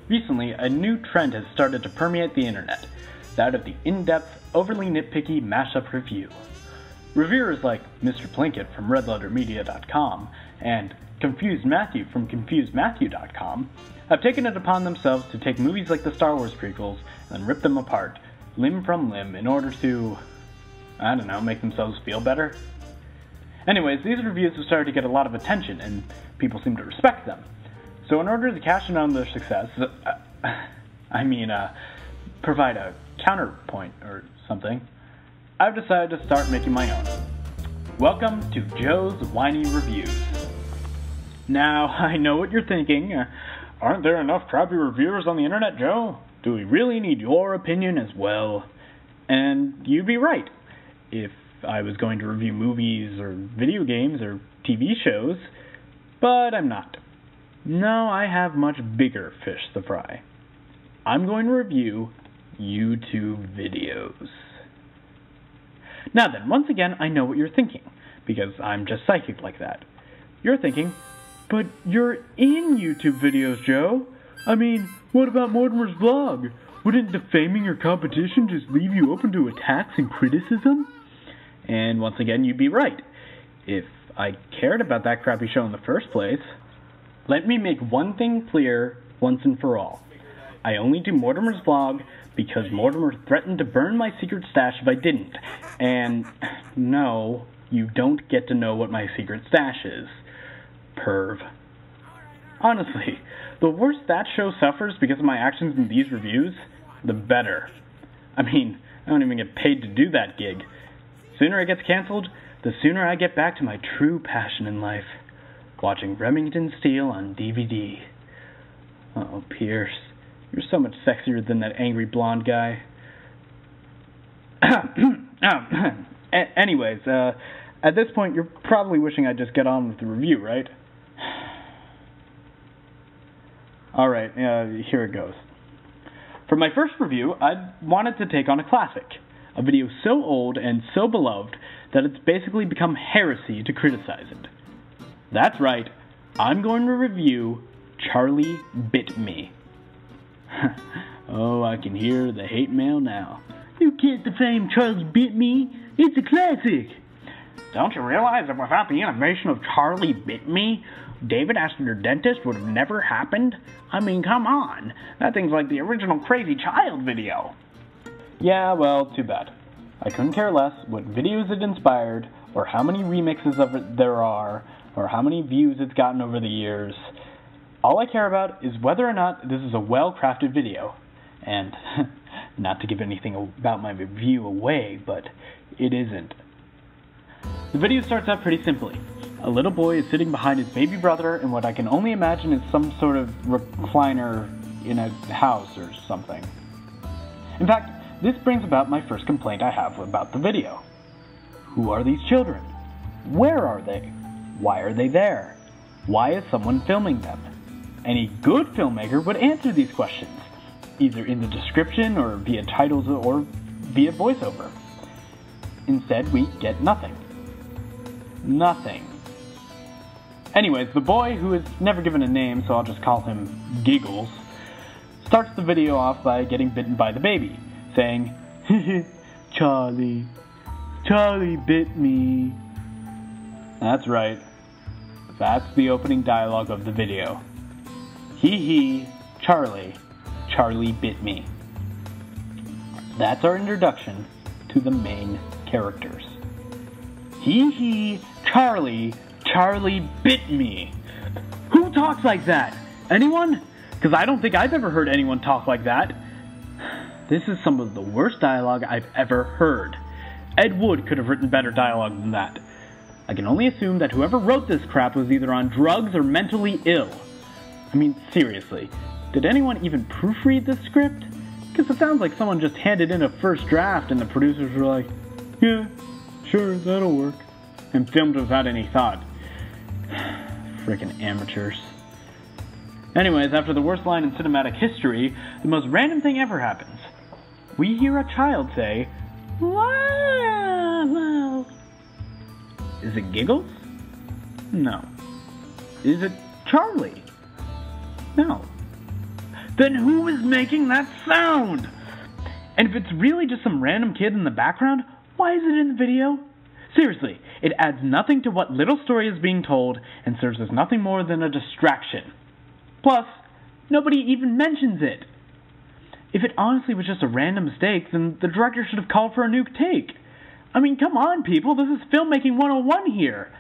Recently, a new trend has started to permeate the internet, that of the in-depth, overly nitpicky mashup review. Reviewers like Mr. Plinkett from redlettermedia.com and Confused Matthew from confusedmatthew.com have taken it upon themselves to take movies like the Star Wars prequels and rip them apart, limb from limb, in order to, make themselves feel better. Anyways, these reviews have started to get a lot of attention, and people seem to respect them. So in order to cash in on their success, provide a counterpoint or something, I've decided to start making my own. Welcome to Joe's Whiney Reviews. Now, I know what you're thinking. Aren't there enough crappy reviewers on the internet, Joe? Do we really need your opinion as well? And you'd be right. If I was going to review movies or video games or TV shows, but I'm not. No, I have much bigger fish to fry. I'm going to review YouTube videos. Now then, once again, I know what you're thinking, because I'm just psychic like that. You're thinking, but you're in YouTube videos, Joe. I mean, what about Mortimer's vlog? Wouldn't defaming your competition just leave you open to attacks and criticism? And once again, you'd be right. If I cared about that crappy show in the first place, let me make one thing clear once and for all. I only do Mortimer's vlog because Mortimer threatened to burn my secret stash if I didn't. And no, you don't get to know what my secret stash is. Perv. Honestly, the worse that show suffers because of my actions in these reviews, the better. I mean, I don't even get paid to do that gig. The sooner it gets canceled, the sooner I get back to my true passion in life. Watching Remington Steele on DVD. Oh, Pierce, you're so much sexier than that angry blonde guy. Anyways, at this point, you're probably wishing I'd just get on with the review, right? Alright, here it goes. For my first review, I wanted to take on a classic. A video so old and so beloved that it's basically become heresy to criticize it. That's right, I'm going to review Charlie Bit Me. Oh, I can hear the hate mail now. You can't defame Charlie Bit Me. It's a classic. Don't you realize that without the innovation of Charlie Bit Me, David asking your dentist would have never happened? I mean, come on. That thing's like the original Crazy Child video. Yeah, well, too bad. I couldn't care less what videos it inspired, or how many remixes of it there are, or how many views it's gotten over the years. All I care about is whether or not this is a well-crafted video. And, not to give anything about my review away, but it isn't. The video starts out pretty simply. A little boy is sitting behind his baby brother in what I can only imagine is some sort of recliner in a house or something. In fact, this brings about my first complaint I have about the video. Who are these children? Where are they? Why are they there? Why is someone filming them? Any good filmmaker would answer these questions, either in the description or via titles or via voiceover. Instead, we get nothing. Nothing. Anyways, the boy, who is never given a name, so I'll just call him Giggles, starts the video off by getting bitten by the baby, saying, Charlie bit me. That's right. That's the opening dialogue of the video. Hee, Charlie bit me. That's our introduction to the main characters. Hee, Charlie bit me. Who talks like that? Anyone? Because I don't think I've ever heard anyone talk like that. This is some of the worst dialogue I've ever heard. Ed Wood could have written better dialogue than that. I can only assume that whoever wrote this crap was either on drugs or mentally ill. I mean, seriously, did anyone even proofread this script? Because it sounds like someone just handed in a first draft and the producers were like, yeah, sure, that'll work, and filmed without any thought. Frickin' amateurs. Anyways, after the worst line in cinematic history, the most random thing ever happens. We hear a child say, wow. Is it Giggles? No. Is it Charlie? No. then who is making that sound? And if it's really just some random kid in the background, why is it in the video? Seriously, it adds nothing to what little story is being told and serves as nothing more than a distraction. Plus, nobody even mentions it. If it honestly was just a random mistake, then the director should have called for a new take. I mean, come on, people, this is filmmaking 101 here.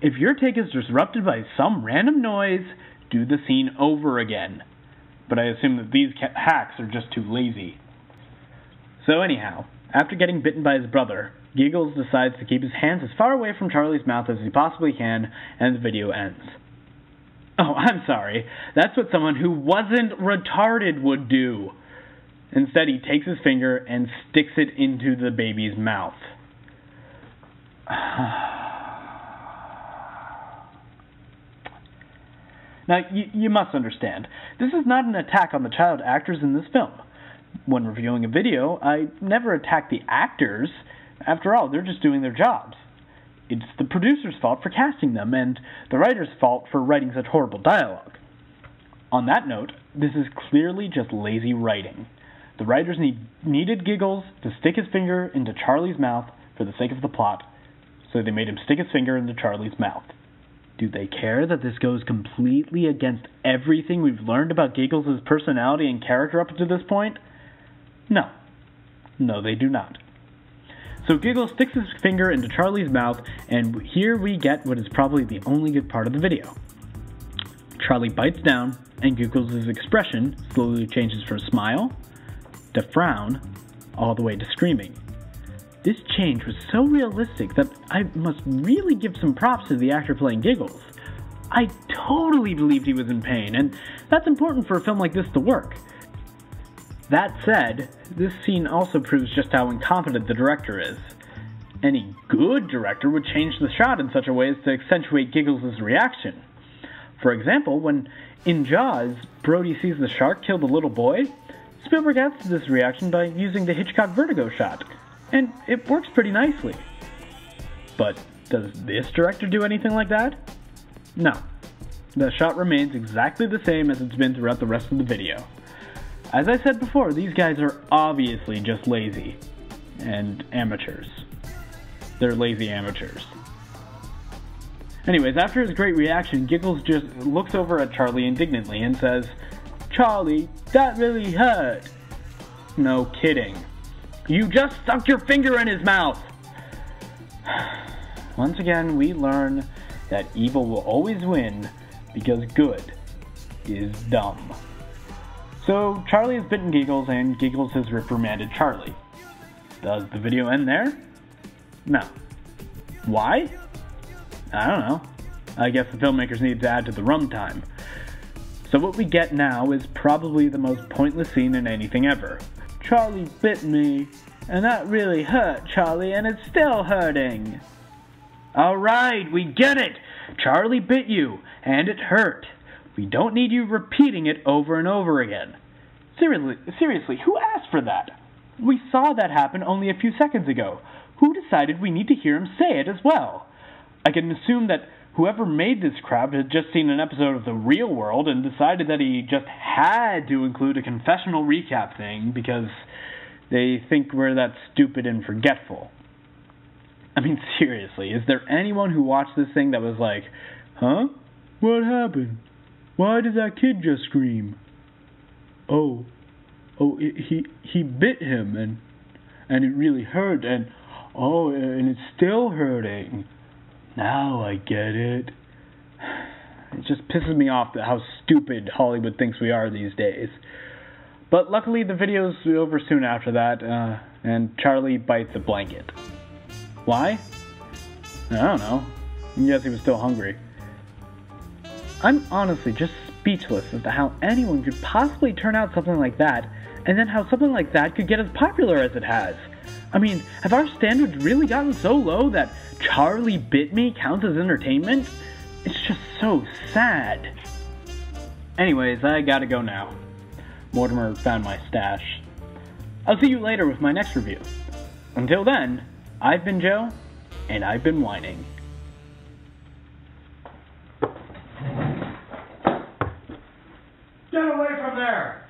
If your take is disrupted by some random noise, do the scene over again. But I assume that these hacks are just too lazy. So anyhow, after getting bitten by his brother, Giggles decides to keep his hands as far away from Charlie's mouth as he possibly can, and the video ends. Oh, I'm sorry. That's what someone who wasn't retarded would do. Instead, he takes his finger and sticks it into the baby's mouth. Now, you must understand, this is not an attack on the child actors in this film. When reviewing a video, I never attack the actors. After all, they're just doing their jobs. It's the producer's fault for casting them, and the writer's fault for writing such horrible dialogue. On that note, this is clearly just lazy writing. The writers needed Giggles to stick his finger into Charlie's mouth for the sake of the plot, so they made him stick his finger into Charlie's mouth. Do they care that this goes completely against everything we've learned about Giggles' personality and character up to this point? No. No, they do not. So Giggles sticks his finger into Charlie's mouth, and here we get what is probably the only good part of the video. Charlie bites down, and Giggles' expression slowly changes from smile to frown, all the way to screaming. This change was so realistic that I must really give some props to the actor playing Giggles. I totally believed he was in pain, and that's important for a film like this to work. That said, this scene also proves just how incompetent the director is. Any good director would change the shot in such a way as to accentuate Giggles' reaction. For example, when in Jaws, Brody sees the shark kill the little boy, Spielberg adds to this reaction by using the Hitchcock Vertigo shot, and it works pretty nicely. But does this director do anything like that? No. The shot remains exactly the same as it's been throughout the rest of the video. As I said before, these guys are obviously just lazy. And amateurs. They're lazy amateurs. Anyways, after his great reaction, Giggles just looks over at Charlie indignantly and says, "Charlie, that really hurt." No kidding. You just stuck your finger in his mouth! Once again, we learn that evil will always win because good is dumb. So, Charlie has bitten Giggles, and Giggles has reprimanded Charlie. Does the video end there? No. Why? I don't know. I guess the filmmakers need to add to the runtime. So what we get now is probably the most pointless scene in anything ever. Charlie bit me, and that really hurt, Charlie, and it's still hurting. Alright, we get it! Charlie bit you, and it hurt. We don't need you repeating it over and over again. Seriously, who asked for that? We saw that happen only a few seconds ago. Who decided we need to hear him say it as well? I can assume that whoever made this crap had just seen an episode of The Real World and decided that he just had to include a confessional recap thing because they think we're that stupid and forgetful. I mean, seriously, is there anyone who watched this thing that was like, huh? What happened? Why did that kid just scream? He bit him, and it really hurt, and it's still hurting. Now I get it. It just pisses me off how stupid Hollywood thinks we are these days. But luckily the video's over soon after that, and Charlie bites a blanket. Why? I don't know. I guess he was still hungry. I'm honestly just speechless as to how anyone could possibly turn out something like that, and then how something like that could get as popular as it has. I mean, have our standards really gotten so low that Charlie Bit Me counts as entertainment? It's just so sad. Anyways, I gotta go now. Mortimer found my stash. I'll see you later with my next review. Until then, I've been Joe, and I've been whining. Get away from there!